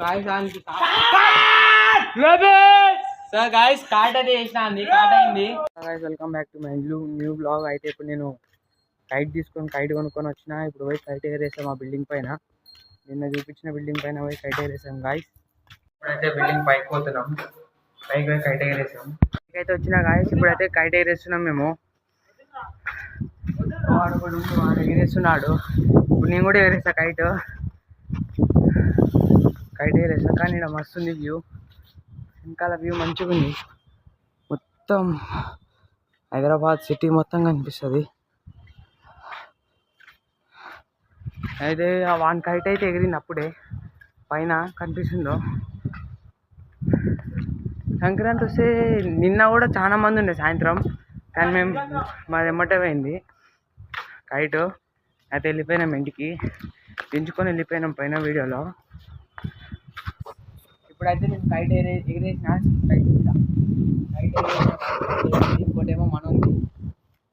Welcome back to my new blog. అయితే ఇప్పుడు నేను కైట్ కొనుక్కొని వచ్చిన. ఇప్పుడు పోయి కైట్ ఎగరేసాం ఆ బిల్డింగ్ పైన. నిన్న చూపించిన బిల్డింగ్ పైన పోయి కైట్ ఎగరేసాం గాయస్. ఇప్పుడైతే బిల్డింగ్ పైకి పోతున్నాం. పైకి పోయి కైట్ ఎగరేసాం. అయితే వచ్చిన గాయస్ ఇప్పుడైతే కైట్ ఎగరేస్తున్నాం మేము. వాడు ఎగరేస్తున్నాడు. ఇప్పుడు నేను కూడా ఎగరేస్తా కైట్ ఎగరేస్తా. కానీ ఇక్కడ మస్తు ఉంది వ్యూ. వెనకాల వ్యూ మంచిగా ఉంది. మొత్తం హైదరాబాద్ సిటీ మొత్తం కనిపిస్తుంది. అయితే ఆ వాన్ కైట్ అయితే ఎగిరింది అప్పుడే పైన కనిపిస్తుందో. సంక్రాంతి వస్తే నిన్న కూడా చాలా మంది ఉండే సాయంత్రం. కానీ మేము మాది ఎమ్మటే పోయింది కైట్. అయితే వెళ్ళిపోయినాం ఇంటికి, దించుకొని వెళ్ళిపోయినాం పైన వీడియోలో. ఇప్పుడైతే నేను కైట్ ఎగిరేసిన. ఇంకోటేమో మనం ఉంది.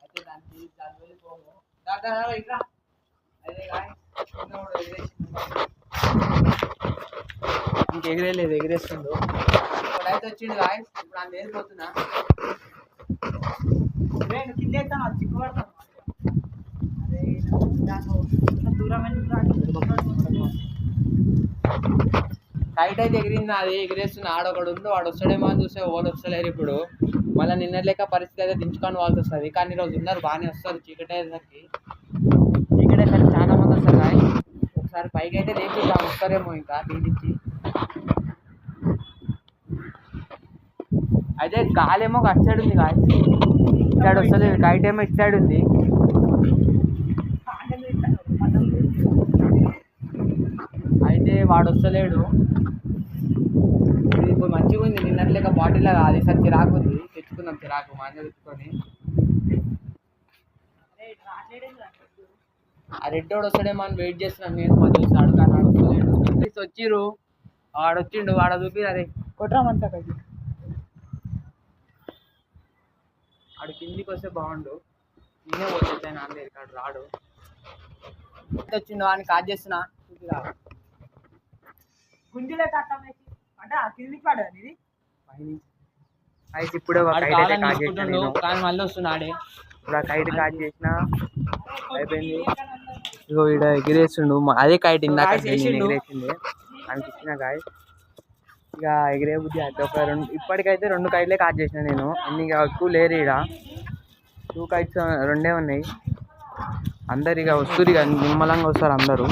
అయితే దానికి వెళ్ళిపోము. ఇట్లా అయితే ఇంక ఎగిరేలేదు, ఎగిరేస్తుండు. ఇప్పుడైతే వచ్చిండు గాయస్. ఇప్పుడు అంత వెళ్ళిపోతున్నా. కింద చిక్కుపడతాను. కైట్ అయితే ఎగిరింది. అది ఎగిరేస్తున్న ఆడొకడు ఉండు. వాడు వస్తాడేమో అని చూస్తే వాళ్ళు వస్తలేరు. ఇప్పుడు మళ్ళీ నిన్న లేక పరిస్థితి అయితే దించుకొని వాళ్ళకి వస్తుంది. కానీ ఈరోజు ఉన్నారు, బాగానే వస్తారు. చీకటి అయ్యేసరికి చాలా మంది వస్తారు గాయ. ఒకసారి పైకి అయితే లేచి వస్తారేమో ఇంకా దీనికి. అయితే గాలేమో అటు సైడ్ ఉంది గాయ, ఇటు సైడ్ వస్తలేదు. కైట్ ఏమో ఇటు సైడ్ ఉంది. అయితే వాడు వస్తలేడు. ఇది ఇప్పుడు మంచిగా ఉంది. నిన్నట్లేక బాటిల్ లాగా అది సార్ చిరాకు ఉంది. తెచ్చుకుందాం చిరాకు మా అన్న తెచ్చుకొని. ఆ రెడ్ వాడు వస్తాడేమో అని వెయిట్ చేస్తున్నాను నేను. మా దోస్తు అడుగుతాను, వస్తలేడు. వచ్చిర్రు, వాడు వచ్చిండు. వాడ చూపి అదే కొట్రామంతా పైకి. వాడు కిందికి వస్తే బాగుండు. నేనే వచ్చేసాను నాన్న ఇక్కడ రాడు. వచ్చిండు వాడిని కాల్ చేస్తున్నా. చూపి రా గుంజులే అంటే కిందికి పడదు ఇది. అయితే ఇప్పుడు కానీ మళ్ళీ వస్తున్నాడే. ఇప్పుడు ఆ కైట్ కాల్ చేసిన అయిపోయింది. ఇగో ఇక్కడ ఎగిరేస్తుండు. అదే కైట్ ఇందాక ఎగిరేసింది అనిపించిన గాయ. ఇక ఎగిరే బుద్ధి అయితే ఒక ఇప్పటికైతే 2 కైట్లే కాల్ చేసిన నేను. ఇక ఎక్కువ లేరు. ఇక్కడ 2 కైట్స్ 2 ఉన్నాయి. అందరు ఇక వస్తారు, ఇక నిమ్మలంగా వస్తారు అందరూ.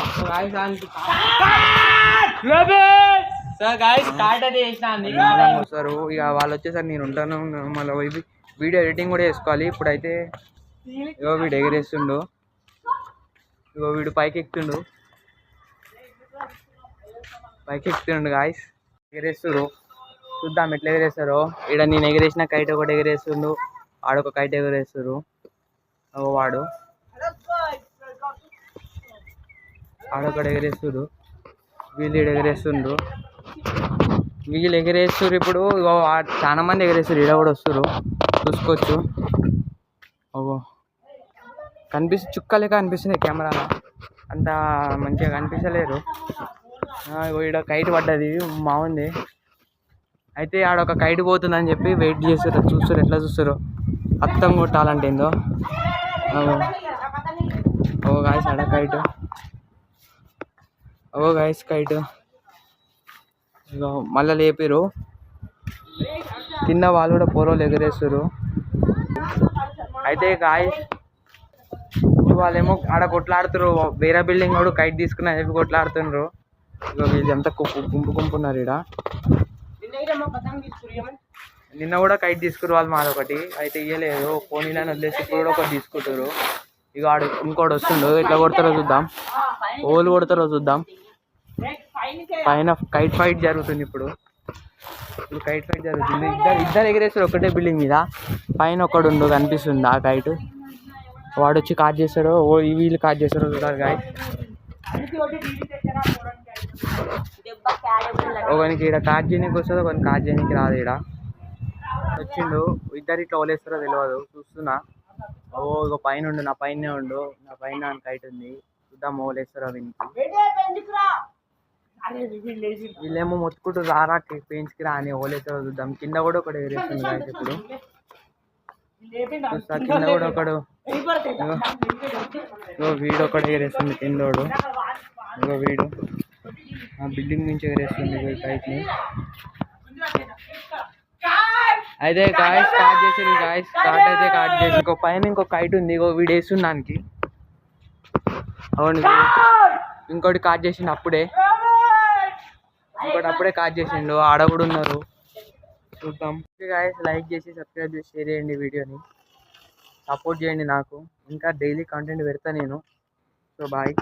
వస్తారు ఇక వాళ్ళు వచ్చేసరికి నేను ఉంటాను. మళ్ళీ వీడియో ఎడిటింగ్ కూడా చేసుకోవాలి. ఇప్పుడైతే ఇగో వీడు ఎగిరేస్తుండు. ఇగో వీడు పైకి ఎక్కుతుండు గాయస్. ఎగిరేస్తురు, చూద్దాం ఎట్లా ఎగిరేస్తారో. ఇక్కడ నేను ఎగిరేసిన కైట్ ఒకటి ఎగిరేస్తుండు, ఆడొక కైట్ ఎగిరేస్తురు. వాడు ఆడొకటి ఎగిరేస్తురు, వీళ్ళు ఎగిరేస్తుండ్రు. వీళ్ళు ఎగిరేస్తురు. ఇప్పుడు చాలా మంది ఎగిరేస్తారు. ఈడ కూడా వస్తారు, చూసుకోవచ్చు. ఓహో చుక్కలేక అనిపిస్తుంది కెమెరాలో, అంత మంచిగా కనిపించలేరు. ఈడ కైట్ పడ్డది బాగుంది. అయితే ఆడొక కైట్ పోతుందని చెప్పి వెయిట్ చేస్తారు, చూస్తారు ఎట్లా చూస్తారు. అర్థం కొట్టాలంటే ఏందో. ఓ గాయస్ ఆడ కైట్, కైట్ ఇక మళ్ళీ లేపారు. కింద వాళ్ళు కూడా పోరోలు ఎగరేస్తారు. అయితే గాయస్ వాళ్ళేమో ఆడ కొట్లాడుతున్నారు. వేరే బిల్డింగ్ కూడా కైట్ తీసుకున్నా చెప్పి కొట్లాడుతున్నారు. ఇక వీళ్ళు ఎంత గుంపు ఉన్నారు ఇక్కడ. నిన్న కూడా కైట్ తీసుకురు వాళ్ళు మాదొకటి. అయితే ఇయ్యలేదు, పోనీలని వదిలేసి ఇప్పుడు కూడా ఒకటి తీసుకుంటారు. ఇక ఆడు ఇంకోటి వస్తుండు. ఎట్లా కొడతారో చూద్దాం, ఓళ్ళు కొడతారో చూద్దాం. పైన కైట్ ఫైట్ జరుగుతుంది. ఇప్పుడు కైట్ ఫైట్ జరుగుతుంది. ఇద్దరు ఎగిరేస్తారు ఒకటే బిల్డింగ్ మీద. పైన ఒకడు ఉండు కనిపిస్తుంది ఆ కైట్. వాడు వచ్చి కాట్ చేస్తాడో వీళ్ళు కాట్ చేస్తారో చూడాలి గాయ. ఒకనికి ఇక్కడ కాట్ చేయడానికి వస్తుంది, ఒకరికి కాట్ చేయడానికి రాదు. ఇక్కడ వచ్చిండు. ఇద్దరు ఇట్లా వదిలేస్తారో తెలియదు, చూస్తున్నా. ఇక పైన ఉండు, నా పైనే ఉండు. నా పైన కైట్ ఉంది. చూద్దాం వదిలేస్తారో వీనికి. వీళ్ళేమో మొత్తుకుంటూ రారా పెయింట్స్కి రా అని ఓలేతో చూద్దాం. కింద కూడా ఒకటి ఎగరేస్తుంది గాయస్. ఇప్పుడు చూస్తా కింద కూడా ఒకడు, వీడు ఒకటి ఎగరేస్తుంది కిందోడు. ఇంకో వీడు ఆ బిల్డింగ్ నుంచి ఎగరేస్తుంది కైట్ని. అయితే గాయస్ స్టార్ట్ చేసేది గాయస్. స్టార్ట్ అయితే స్టార్ట్ చేసి ఇంకో పైన ఇంకో కైట్ ఉంది. ఇంకో వీడు వేస్తుంది దానికి. అవును ఇంకోటి కాట్ చేసిండు అప్పుడే. ఇంకోటి అప్పుడే కాట్ చేసిండు. ఆడ కూడా ఉన్నారు చూద్దాం. గాయస్ లైక్ చేసి సబ్స్క్రైబ్ చేసి షేర్ చేయండి. వీడియోని సపోర్ట్ చేయండి. నాకు ఇంకా డైలీ కంటెంట్ పెడతా నేను. So bye.